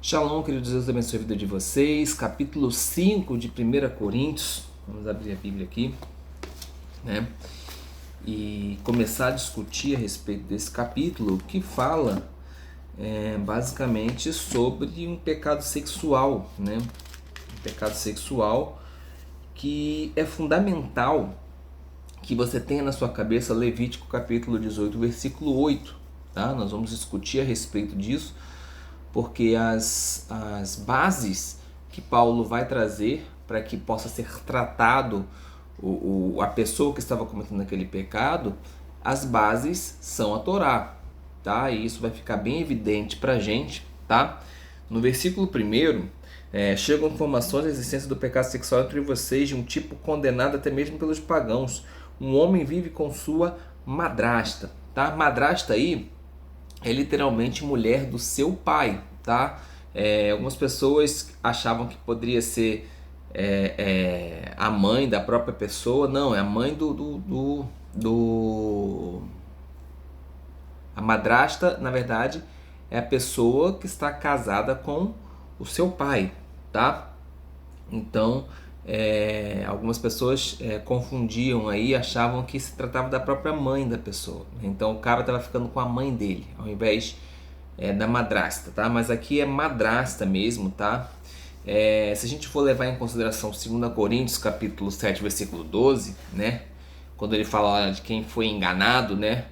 Shalom, queridos, Deus abençoe a vida de vocês. Capítulo 5 de 1 Coríntios. Vamos abrir a Bíblia aqui, né? E começar a discutir a respeito desse capítulo que fala basicamente sobre um pecado sexual, né? Um pecado sexual que é fundamental que você tenha na sua cabeça Levítico capítulo 18, versículo 8, tá? Nós vamos discutir a respeito disso, porque as bases que Paulo vai trazer para que possa ser tratado a pessoa que estava cometendo aquele pecado, as bases são a Torá, tá? E isso vai ficar bem evidente para a gente, tá? No versículo 1, chegam informações da existência do pecado sexual entre vocês de um tipo condenado até mesmo pelos pagãos. Um homem vive com sua madrasta, tá? Madrasta aí é literalmente mulher do seu pai, tá? Algumas pessoas achavam que poderia ser a mãe da própria pessoa. Não, é a mãe A madrasta, na verdade, é a pessoa que está casada com o seu pai, tá? Então, algumas pessoas confundiam aí, achavam que se tratava da própria mãe da pessoa. Então, o cara estava ficando com a mãe dele, ao invés da madrasta, tá? Mas aqui é madrasta mesmo, tá? Se a gente for levar em consideração 2 Coríntios, capítulo 7, versículo 12, né? Quando ele fala de quem foi enganado, né?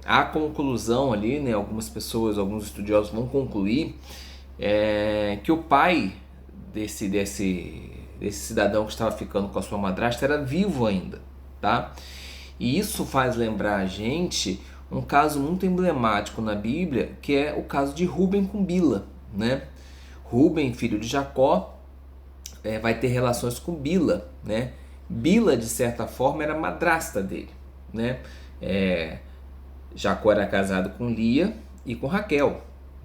A conclusão ali, né? Algumas pessoas, alguns estudiosos vão concluir que o pai desse cidadão que estava ficando com a sua madrasta era vivo ainda, tá? E isso faz lembrar a gente um caso muito emblemático na Bíblia, que é o caso de Rúben com Bila, né? Rúben, filho de Jacó, vai ter relações com Bila, né? Bila, de certa forma, era madrasta dele, né? Jacó era casado com Lia e com Raquel,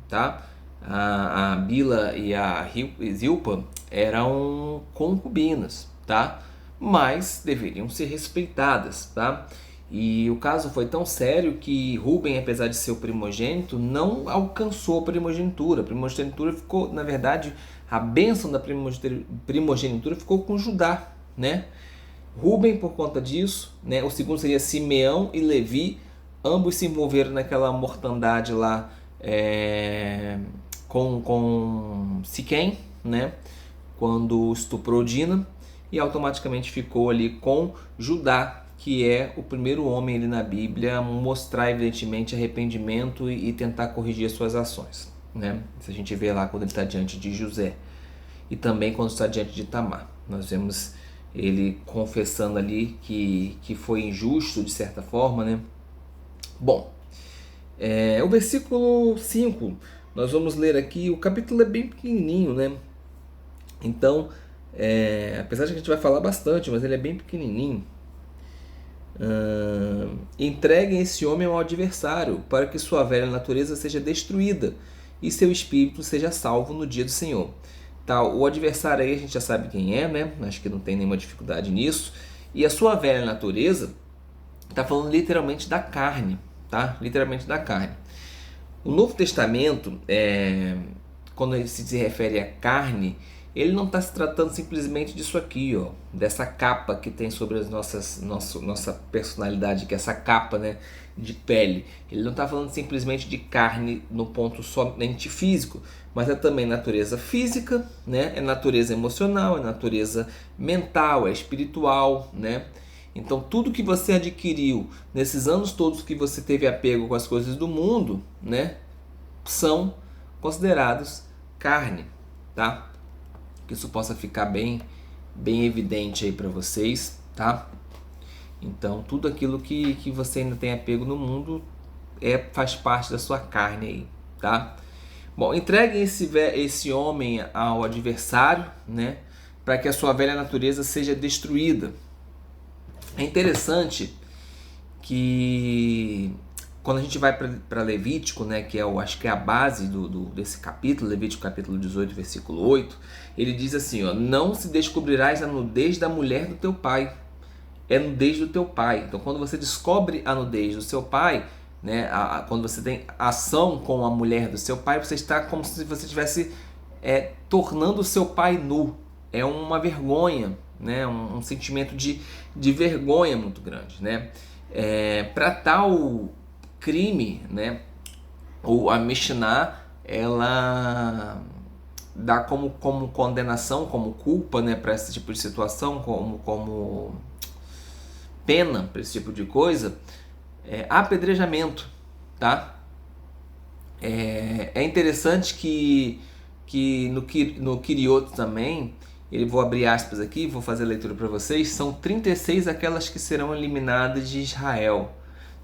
tá? A Bila e a Zilpa eram concubinas, tá? Mas deveriam ser respeitadas, tá? E o caso foi tão sério que Rúben, apesar de ser o primogênito, não alcançou a primogenitura. A primogenitura ficou, na verdade, a bênção da primogenitura ficou com Judá, né? Rúben, por conta disso, né? O segundo seria Simeão e Levi, ambos se envolveram naquela mortandade lá com Siquém, né? Quando estuprou Dina, e automaticamente ficou ali com Judá, que é o primeiro homem ali na Bíblia a mostrar evidentemente arrependimento e tentar corrigir as suas ações, né? Isso a gente vê lá quando ele está diante de José, e também quando está diante de Tamar. Nós vemos ele confessando ali que foi injusto de certa forma, né? Bom, o versículo 5, nós vamos ler aqui. O capítulo é bem pequenininho, né? Então, apesar de que a gente vai falar bastante, mas ele é bem pequenininho. Entreguem esse homem ao adversário, para que sua velha natureza seja destruída e seu espírito seja salvo no dia do Senhor. Tá, o adversário aí a gente já sabe quem é, né? Acho que não tem nenhuma dificuldade nisso. E a sua velha natureza está falando literalmente da carne, tá? Literalmente da carne. O Novo Testamento, quando ele se refere à carne, ele não está se tratando simplesmente disso aqui, ó, dessa capa que tem sobre as nossa personalidade, que é essa capa, né, de pele. Ele não está falando simplesmente de carne no ponto somente físico, mas é também natureza física, né, é natureza emocional, é natureza mental, é espiritual, né? Então tudo que você adquiriu nesses anos todos que você teve apego com as coisas do mundo, né, são considerados carne, tá? Que isso possa ficar bem evidente aí para vocês, tá? Então tudo aquilo que você ainda tem apego no mundo faz parte da sua carne aí, tá? Bom, entreguem esse homem ao adversário, né, para que a sua velha natureza seja destruída. É interessante que quando a gente vai para Levítico, né, que acho que é a base desse capítulo, Levítico capítulo 18, versículo 8, ele diz assim, ó: não se descobrirás a nudez da mulher do teu pai, é nudez do teu pai. Então quando você descobre a nudez do seu pai, né? Quando você tem ação com a mulher do seu pai, você está como se você estivesse tornando o seu pai nu. É uma vergonha, né? Um sentimento de vergonha muito grande, né? Para tal crime, né? Ou a Mishnah, ela dá como condenação, como culpa, né, para esse tipo de situação, como pena para esse tipo de coisa, apedrejamento, tá? É interessante que no Quiriot também, vou abrir aspas aqui, vou fazer a leitura para vocês, são 36 aquelas que serão eliminadas de Israel.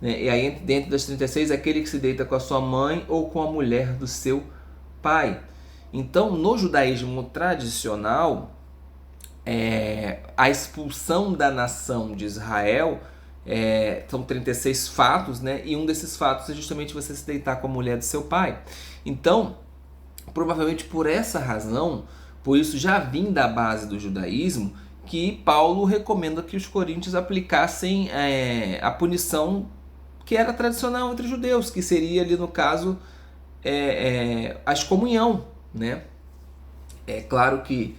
Né? E aí, dentro das 36, aquele que se deita com a sua mãe ou com a mulher do seu pai. Então, no judaísmo tradicional, a expulsão da nação de Israel são 36 fatos, né? E um desses fatos é justamente você se deitar com a mulher do seu pai. Então, provavelmente por essa razão, por isso já vim da base do judaísmo, que Paulo recomenda que os coríntios aplicassem a punição que era tradicional entre os judeus, que seria ali no caso a excomunhão, né? É claro que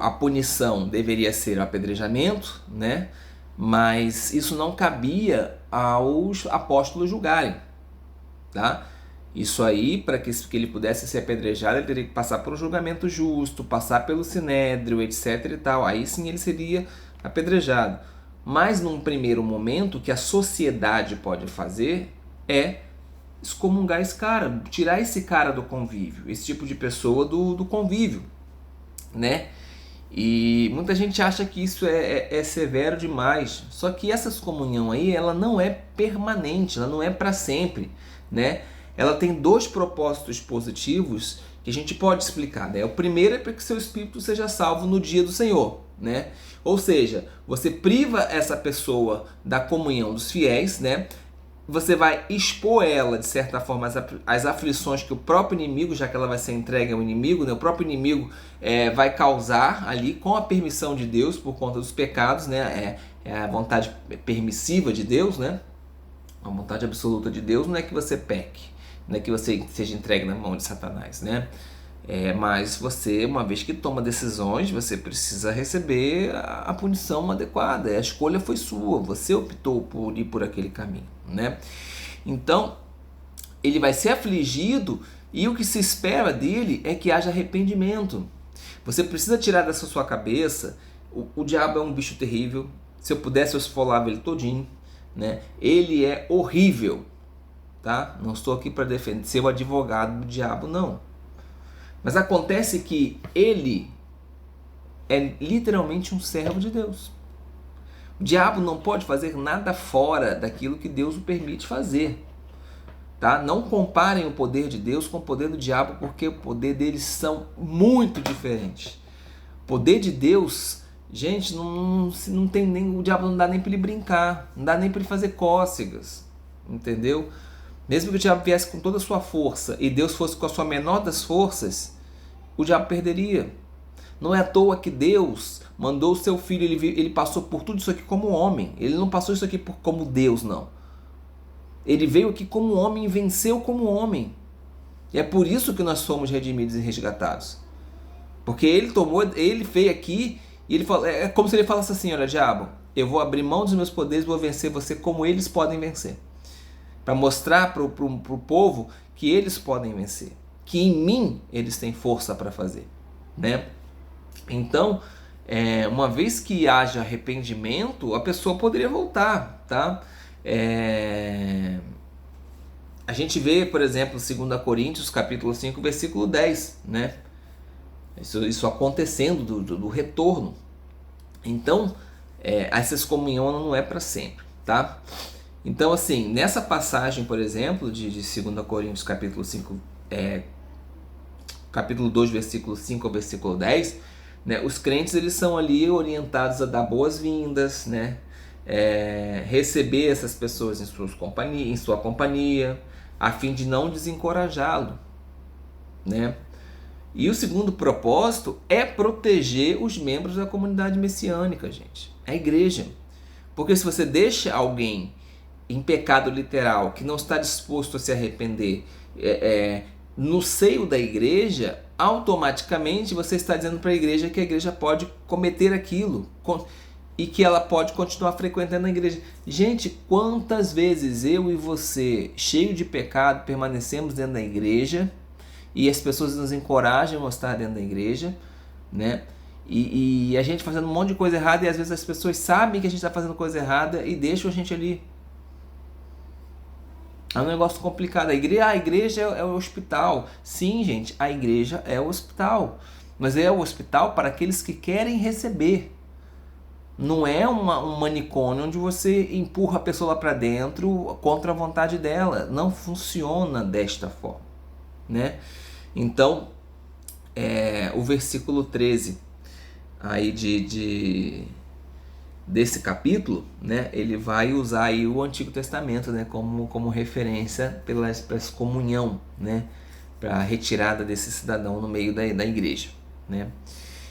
a punição deveria ser o apedrejamento, né? Mas isso não cabia aos apóstolos julgarem, tá? Isso aí, para que ele pudesse ser apedrejado, ele teria que passar por um julgamento justo, passar pelo sinédrio, etc e tal. Aí sim ele seria apedrejado. Mas num primeiro momento, o que a sociedade pode fazer é excomungar esse cara, tirar esse cara do convívio, esse tipo de pessoa do convívio, né? E muita gente acha que isso é severo demais. Só que essa excomunhão aí, ela não é permanente, ela não é para sempre, né? Ela tem dois propósitos positivos que a gente pode explicar, né? O primeiro é para que seu espírito seja salvo no dia do Senhor, né? Ou seja, você priva essa pessoa da comunhão dos fiéis, né? Você vai expor ela, de certa forma, às aflições que o próprio inimigo, já que ela vai ser entregue ao inimigo, né? O próprio inimigo vai causar ali com a permissão de Deus por conta dos pecados, né? É a vontade permissiva de Deus, né? A vontade absoluta de Deus não é que você peque, não é que você seja entregue na mão de Satanás, né? Mas você, uma vez que toma decisões, você precisa receber a punição adequada. A escolha foi sua, você optou por ir por aquele caminho, né? Então, ele vai ser afligido e o que se espera dele é que haja arrependimento. Você precisa tirar dessa sua cabeça, o diabo é um bicho terrível, se eu pudesse eu esfolava ele todinho, né? Ele é horrível, tá? Não estou aqui para defender, ser o advogado do diabo, não. Mas acontece que ele é literalmente um servo de Deus. O diabo não pode fazer nada fora daquilo que Deus o permite fazer. Tá? Não comparem o poder de Deus com o poder do diabo, porque o poder deles são muito diferentes. O poder de Deus, gente, não tem nem, o diabo não dá nem para ele brincar, não dá nem para ele fazer cócegas, entendeu? Mesmo que o diabo viesse com toda a sua força e Deus fosse com a sua menor das forças, o diabo perderia. Não é à toa que Deus mandou o seu filho, ele passou por tudo isso aqui como homem. Ele não passou isso aqui como Deus, não. Ele veio aqui como homem e venceu como homem. E é por isso que nós somos redimidos e resgatados. Porque ele veio aqui e ele falou, é como se ele falasse assim: olha, diabo, eu vou abrir mão dos meus poderes, vou vencer você como eles podem vencer. Para mostrar para o povo que eles podem vencer, que em mim eles têm força para fazer, né? Então, uma vez que haja arrependimento, a pessoa poderia voltar, tá? A gente vê, por exemplo, 2 Coríntios, capítulo 5, versículo 10, né? Isso acontecendo do retorno. Então, essa excomunhão não é para sempre, tá? Então, assim, nessa passagem, por exemplo, de 2 Coríntios, capítulo 5, capítulo 2, versículo 5 ao versículo 10, né, os crentes eles são ali orientados a dar boas-vindas, né, receber essas pessoas em sua companhia, a fim de não desencorajá-lo, né? E o segundo propósito é proteger os membros da comunidade messiânica, gente, a igreja. Porque se você deixa alguém em pecado literal, que não está disposto a se arrepender, no seio da igreja, automaticamente você está dizendo para a igreja que a igreja pode cometer aquilo e que ela pode continuar frequentando a igreja. Gente, quantas vezes eu e você, cheio de pecado, permanecemos dentro da igreja e as pessoas nos encorajam a estar dentro da igreja, né? E a gente fazendo um monte de coisa errada, e às vezes as pessoas sabem que a gente está fazendo coisa errada e deixam a gente ali. É um negócio complicado. A igreja é o hospital. Sim, gente, a igreja é o hospital. Mas é o hospital para aqueles que querem receber. Não é um manicômio onde você empurra a pessoa lá para dentro contra a vontade dela. Não funciona desta forma, né? Então, o versículo 13 aí desse capítulo, né, ele vai usar aí o Antigo Testamento, né, como referência pela excomunhão, né, para a retirada desse cidadão no meio da igreja, né.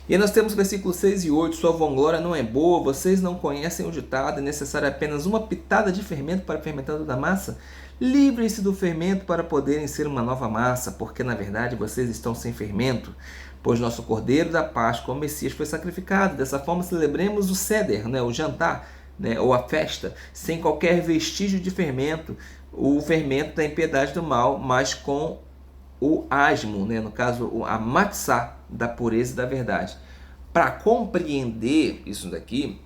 E aí nós temos versículos 6 e 8, sua vanglória não é boa, vocês não conhecem o ditado, é necessário apenas uma pitada de fermento para o fermentado da massa? Livrem-se do fermento para poderem ser uma nova massa, porque na verdade vocês estão sem fermento, pois nosso Cordeiro da Páscoa, o Messias, foi sacrificado. Dessa forma celebremos o Seder, né, o jantar, né, ou a festa, sem qualquer vestígio de fermento, o fermento da impiedade do mal, mas com o asmo, né, no caso a matzá da pureza e da verdade. Para compreender isso daqui,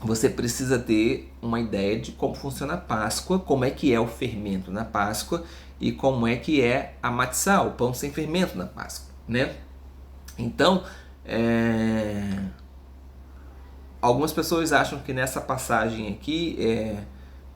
você precisa ter uma ideia de como funciona a Páscoa, como é que é o fermento na Páscoa e como é que é a matzá, o pão sem fermento na Páscoa, né? Então, algumas pessoas acham que nessa passagem aqui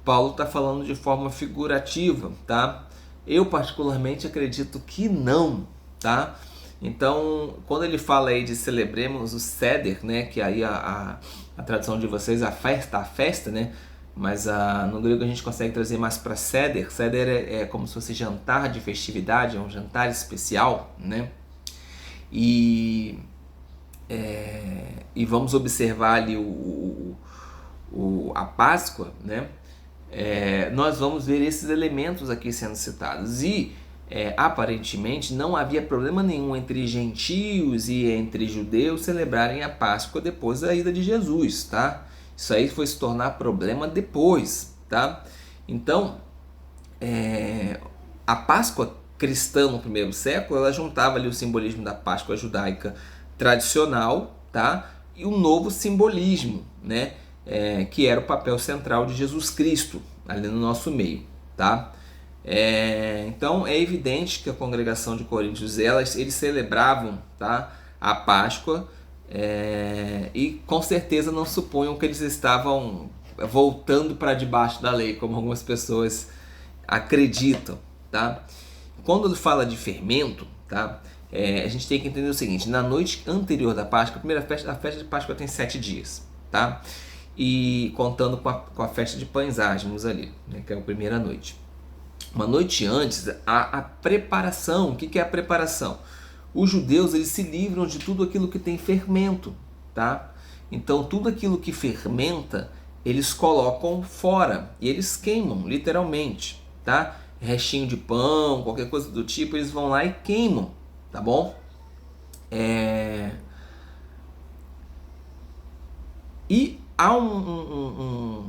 Paulo está falando de forma figurativa, tá? Eu particularmente acredito que não, tá? Então, quando ele fala aí de celebremos o Seder, né, que aí a tradução de vocês, a festa, né, mas no grego a gente consegue trazer mais para Seder. Seder é como se fosse jantar de festividade, é um jantar especial, né? E vamos observar ali a Páscoa, né? Nós vamos ver esses elementos aqui sendo citados e aparentemente não havia problema nenhum entre gentios e entre judeus celebrarem a Páscoa depois da ida de Jesus, tá? Isso aí foi se tornar problema depois, tá? Então, a Páscoa cristã no primeiro século, ela juntava ali o simbolismo da Páscoa judaica tradicional, tá? E o novo simbolismo, né? Que era o papel central de Jesus Cristo ali no nosso meio, tá? Então é evidente que a congregação de Coríntios eles celebravam, tá, a Páscoa e com certeza não suponham que eles estavam voltando para debaixo da lei, como algumas pessoas acreditam, tá? Quando ele fala de fermento, tá, a gente tem que entender o seguinte: na noite anterior da Páscoa, a festa de Páscoa tem 7 dias, tá? E contando com a festa de pães asmos ali, né, que é a primeira noite. Uma noite antes, a preparação. O que é a preparação? Os judeus, eles se livram de tudo aquilo que tem fermento, tá? Então tudo aquilo que fermenta, eles colocam fora e eles queimam, literalmente, tá? Restinho de pão, qualquer coisa do tipo, eles vão lá e queimam, tá bom? E há um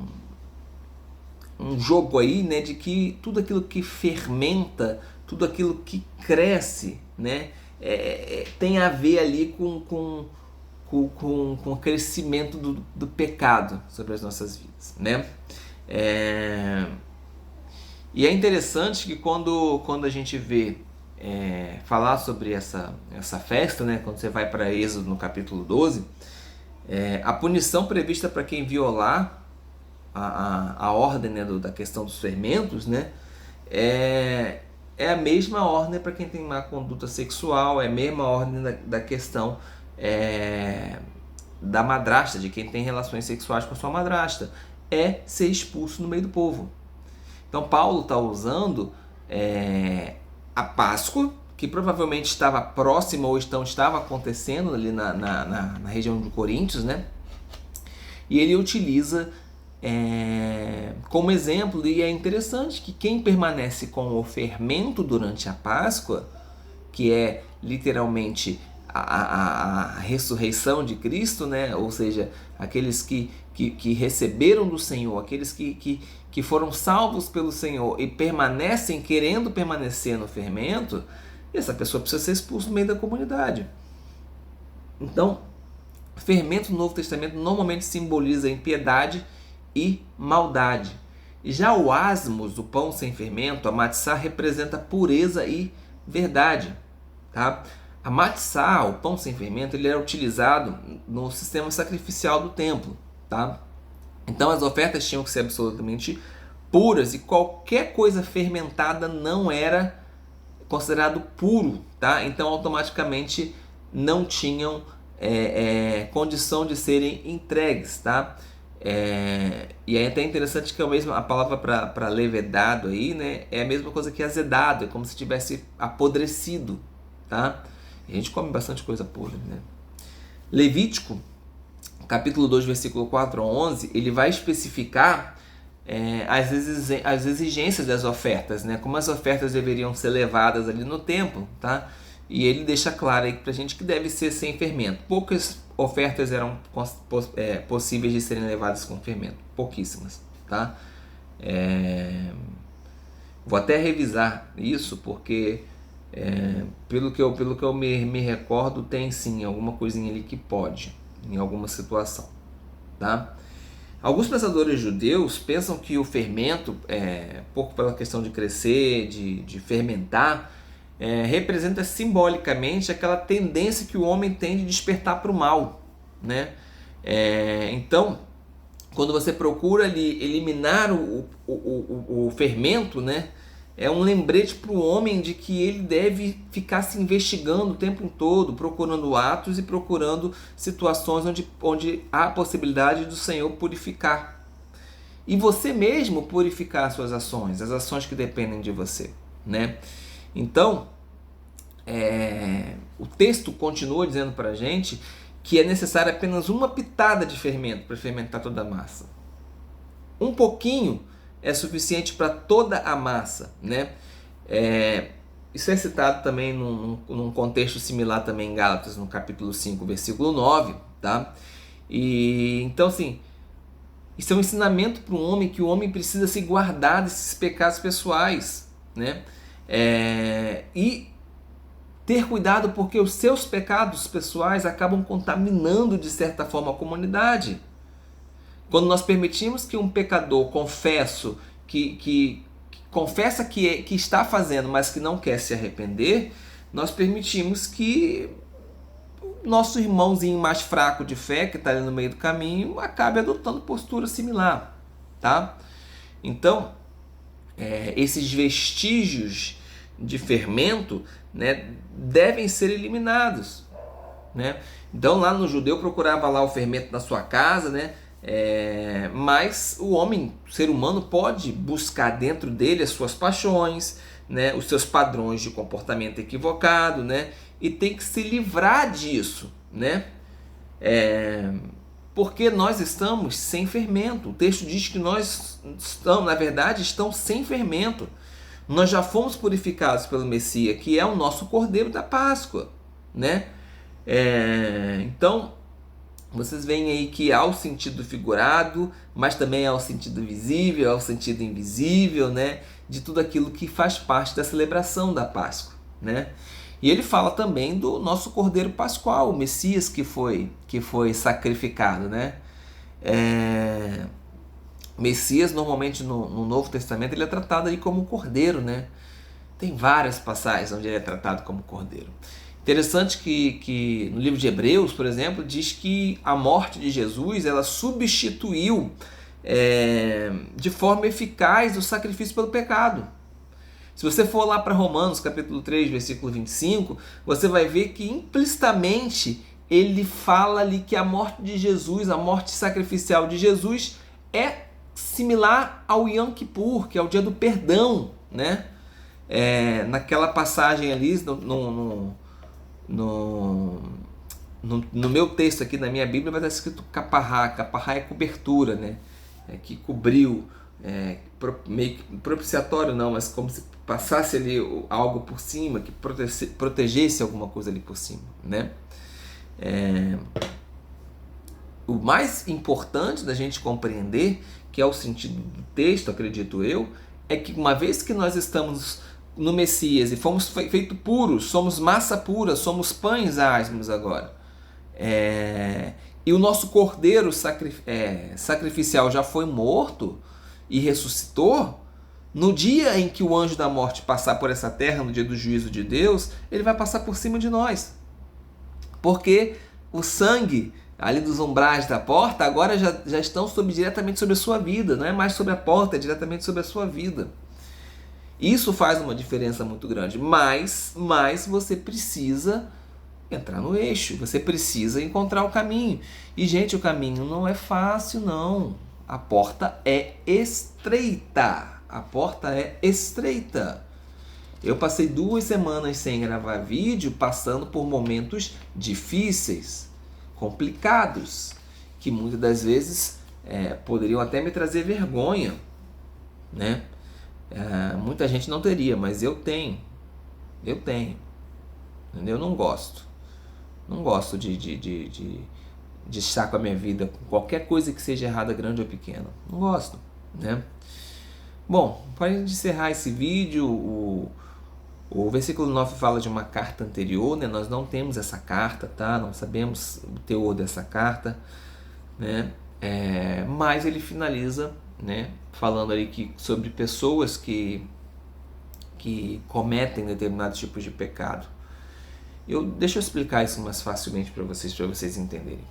jogo aí, né, de que tudo aquilo que fermenta, tudo aquilo que cresce, né, tem a ver ali com o crescimento do pecado sobre as nossas vidas, né? E é interessante que quando a gente vê falar sobre essa festa, né, quando você vai para Êxodo no capítulo 12, a punição prevista para quem violar a ordem, né, da questão dos fermentos, né, é a mesma ordem para quem tem má conduta sexual, é a mesma ordem da questão da madrasta, de quem tem relações sexuais com a sua madrasta, é ser expulso no meio do povo. Então Paulo está usando a Páscoa, que provavelmente estava próxima ou estava acontecendo ali na região de Coríntios, né? E ele utiliza como exemplo, e é interessante que quem permanece com o fermento durante a Páscoa, que é literalmente a ressurreição de Cristo, né? Ou seja, aqueles que receberam do Senhor, aqueles que foram salvos pelo Senhor e permanecem querendo permanecer no fermento, essa pessoa precisa ser expulsa do meio da comunidade. Então, fermento no Novo Testamento normalmente simboliza impiedade e maldade. Já o asmos, o pão sem fermento, a matzá, representa pureza e verdade. Tá? A matzá, o pão sem fermento, ele era utilizado no sistema sacrificial do templo. Tá? Então as ofertas tinham que ser absolutamente puras e qualquer coisa fermentada não era considerado puro. Tá? Então automaticamente não tinham condição de serem entregues. Tá? E é até interessante que a palavra para levedado aí, né, é a mesma coisa que azedado, é como se tivesse apodrecido. Tá? A gente come bastante coisa podre, né? Levítico, capítulo 2, versículo 4 a 11, ele vai especificar as exigências das ofertas, né? Como as ofertas deveriam ser levadas ali no templo, tá? E ele deixa claro aí pra gente que deve ser sem fermento. Poucas ofertas eram possíveis de serem levadas com fermento, pouquíssimas, tá? Vou até revisar isso, porque pelo que eu me recordo, tem sim alguma coisinha ali que pode, em alguma situação, tá? Alguns pensadores judeus pensam que o fermento, pouco pela questão de crescer, de fermentar, representa simbolicamente aquela tendência que o homem tem de despertar para o mal, né? Então, quando você procura ali eliminar o fermento, né, é um lembrete para o homem de que ele deve ficar se investigando o tempo todo, procurando atos e procurando situações onde há a possibilidade do Senhor purificar. E você mesmo purificar suas ações, as ações que dependem de você, né? Então, o texto continua dizendo para a gente que é necessário apenas uma pitada de fermento para fermentar toda a massa. Um pouquinho é suficiente para toda a massa, né? Isso é citado também num contexto similar também em Gálatas, no capítulo 5, versículo 9, tá? E então, assim, isso é um ensinamento para um homem, que o homem precisa se guardar desses pecados pessoais, né? E ter cuidado, porque os seus pecados pessoais acabam contaminando de certa forma a comunidade. Quando nós permitimos que um pecador que confessa que está fazendo, mas que não quer se arrepender, nós permitimos que o nosso irmãozinho mais fraco de fé, que está ali no meio do caminho, acabe adotando postura similar. Tá? Então, esses vestígios de fermento, né, devem ser eliminados, né? Então lá no judeu procurava lá o fermento na sua casa, né? Mas o ser humano pode buscar dentro dele as suas paixões, né? Os seus padrões de comportamento equivocado, né? E tem que se livrar disso, né? Porque nós estamos sem fermento. O texto diz que nós estamos, na verdade, estamos sem fermento. Nós já fomos purificados pelo Messias, que é o nosso Cordeiro da Páscoa, né? Então, vocês veem aí que há o sentido figurado, mas também há o sentido visível, há o sentido invisível, né? De tudo aquilo que faz parte da celebração da Páscoa, né? E ele fala também do nosso Cordeiro Pascual, o Messias que foi sacrificado, né? Messias, normalmente no Novo Testamento, ele é tratado aí como cordeiro, né? Tem várias passagens onde ele é tratado como cordeiro. Interessante que no livro de Hebreus, por exemplo, diz que a morte de Jesus, ela substituiu de forma eficaz o sacrifício pelo pecado. Se você for lá para Romanos, capítulo 3, versículo 25, você vai ver que implicitamente ele fala ali que a morte de Jesus, a morte sacrificial de Jesus, é similar ao Yom Kippur, que é o dia do perdão, né? Naquela passagem ali, no meu texto aqui na minha Bíblia vai estar escrito caparrá. Caparrá é cobertura, né? que cobriu, meio que propiciatório não, mas como se passasse ali algo por cima, que protegesse alguma coisa ali por cima, né? O mais importante da gente compreender, que é o sentido do texto, acredito eu, é que uma vez que nós estamos no Messias e fomos feitos puros, somos massa pura, somos pães asmos agora, e o nosso cordeiro sacrificial já foi morto e ressuscitou, no dia em que o anjo da morte passar por essa terra, no dia do juízo de Deus, ele vai passar por cima de nós. Porque o sangue ali dos umbrais da porta agora já estão diretamente sobre a sua vida, não é mais sobre a porta, é diretamente sobre a sua vida. Isso faz uma diferença muito grande, mas você precisa entrar no eixo, você precisa encontrar o caminho. E, gente, o caminho não é fácil, não. A porta é estreita. A porta é estreita. Eu passei 2 semanas sem gravar vídeo, passando por momentos difíceis, complicados, que muitas das vezes poderiam até me trazer vergonha, né? Muita gente não teria, mas eu tenho. Entendeu? Eu não gosto. Não gosto de estar com a minha vida com qualquer coisa que seja errada, grande ou pequena. Não gosto, né? Bom, para a gente encerrar esse vídeo, o versículo 9 fala de uma carta anterior, né? Nós não temos essa carta, tá? Não sabemos o teor dessa carta, né? Mas ele finaliza, né? Falando ali sobre pessoas que cometem determinados tipos de pecado. Deixa eu explicar isso mais facilmente para vocês entenderem.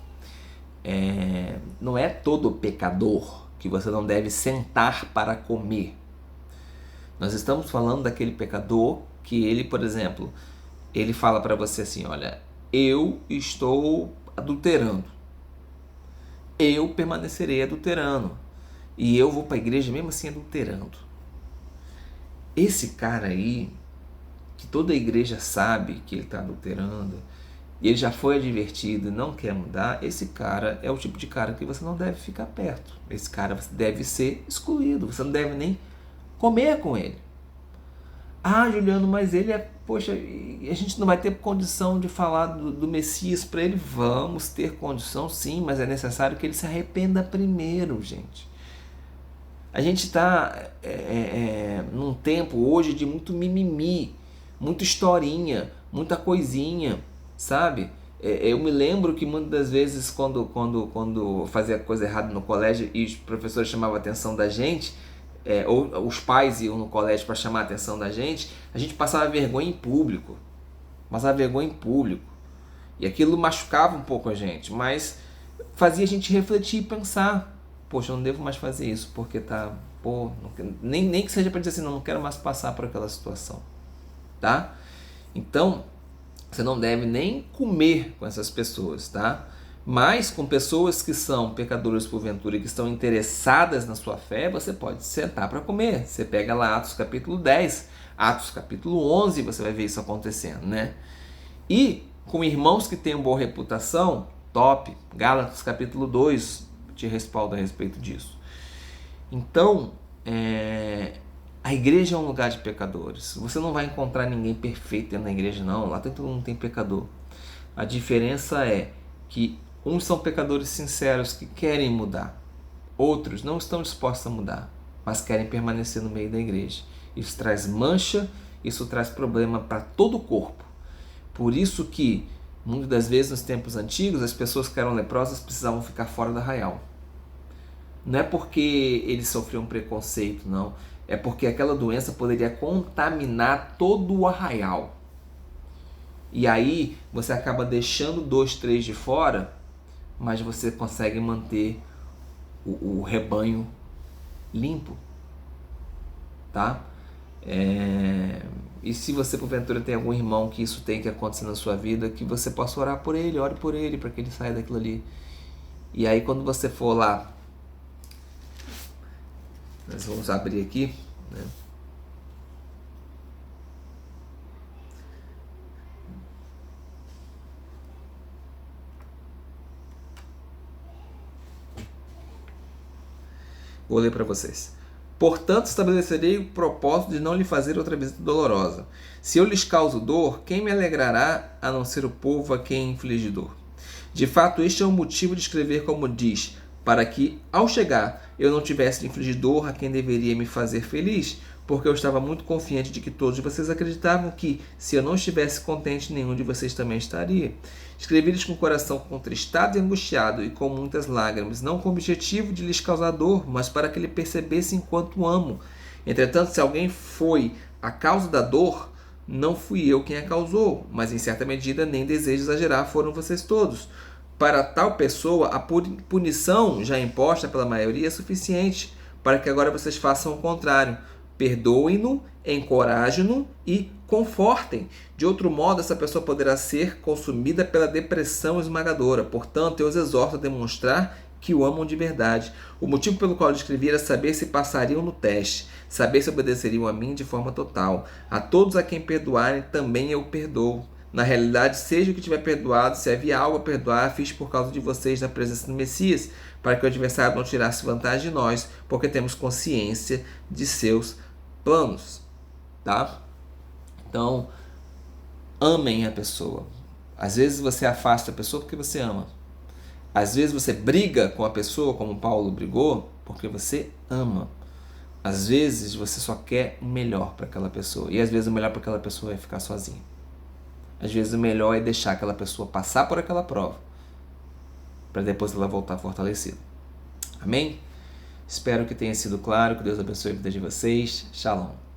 Não é todo pecador que você não deve sentar para comer. Nós estamos falando daquele pecador que ele, por exemplo, ele fala para você assim, olha, eu estou adulterando, eu permanecerei adulterando e eu vou para a igreja mesmo assim adulterando. Esse cara aí, que toda a igreja sabe que ele está adulterando, e ele já foi advertido e não quer mudar, esse cara é o tipo de cara que você não deve ficar perto. Esse cara deve ser excluído, você não deve nem comer com ele. Ah, Juliano, mas ele poxa, a gente não vai ter condição de falar do Messias para ele? Vamos ter condição sim, mas é necessário que ele se arrependa primeiro, gente. A gente está num tempo hoje de muito mimimi, muita historinha, muita coisinha, sabe? Eu me lembro que muitas das vezes quando fazia coisa errada no colégio e os professores chamavam a atenção da gente, ou os pais iam no colégio para chamar a atenção da gente, a gente passava vergonha em público. E aquilo machucava um pouco a gente, mas fazia a gente refletir e pensar, poxa, eu não devo mais fazer isso, porque nem que seja para dizer assim, não quero mais passar por aquela situação, tá? Então, você não deve nem comer com essas pessoas, tá? Mas com pessoas que são pecadoras porventura e que estão interessadas na sua fé, você pode sentar para comer. Você pega lá Atos capítulo 10, Atos capítulo 11, você vai ver isso acontecendo, né? E com irmãos que têm boa reputação, top. Gálatas capítulo 2 te respalda a respeito disso. Então, a igreja é um lugar de pecadores. Você não vai encontrar ninguém perfeito dentro da igreja, não. Lá todo mundo tem pecador. A diferença é que uns são pecadores sinceros que querem mudar. Outros não estão dispostos a mudar, mas querem permanecer no meio da igreja. Isso traz mancha, isso traz problema para todo o corpo. Por isso que, muitas das vezes, nos tempos antigos, as pessoas que eram leprosas precisavam ficar fora do arraial. Não é porque eles sofriam preconceito, não. É porque aquela doença poderia contaminar todo o arraial. E aí você acaba deixando 2, 3 de fora, mas você consegue manter o rebanho limpo, tá? E se você porventura tem algum irmão que isso tem que acontecer na sua vida, que você possa orar por ele, ore por ele para que ele saia daquilo ali. E aí quando você for lá, nós vamos abrir aqui, né? Vou ler para vocês. Portanto, estabelecerei o propósito de não lhe fazer outra visita dolorosa. Se eu lhes causo dor, quem me alegrará a não ser o povo a quem inflige dor? De fato, este é o motivo de escrever como diz, para que, ao chegar, eu não tivesse de infligir dor a quem deveria me fazer feliz, porque eu estava muito confiante de que todos vocês acreditavam que, se eu não estivesse contente, nenhum de vocês também estaria. Escrevi-lhes com o coração contristado e angustiado, e com muitas lágrimas, não com o objetivo de lhes causar dor, mas para que ele percebesse enquanto amo. Entretanto, se alguém foi a causa da dor, não fui eu quem a causou, mas em certa medida nem desejo exagerar, foram vocês todos. Para tal pessoa, a punição já imposta pela maioria é suficiente para que agora vocês façam o contrário. Perdoem-no, encorajem-no e confortem. De outro modo, essa pessoa poderá ser consumida pela depressão esmagadora. Portanto, eu os exorto a demonstrar que o amam de verdade. O motivo pelo qual eu escrevi era saber se passariam no teste, saber se obedeceriam a mim de forma total. A todos a quem perdoarem, também eu perdoo. Na realidade, seja o que tiver perdoado, se havia algo a perdoar, fiz por causa de vocês na presença do Messias, para que o adversário não tirasse vantagem de nós, porque temos consciência de seus planos, tá? Então, amem a pessoa. Às vezes você afasta a pessoa porque você ama. Às vezes você briga com a pessoa, como Paulo brigou, porque você ama. Às vezes você só quer o melhor para aquela pessoa. E às vezes o melhor para aquela pessoa é ficar sozinha. Às vezes o melhor é deixar aquela pessoa passar por aquela prova, para depois ela voltar fortalecida. Amém? Espero que tenha sido claro. Que Deus abençoe a vida de vocês. Shalom.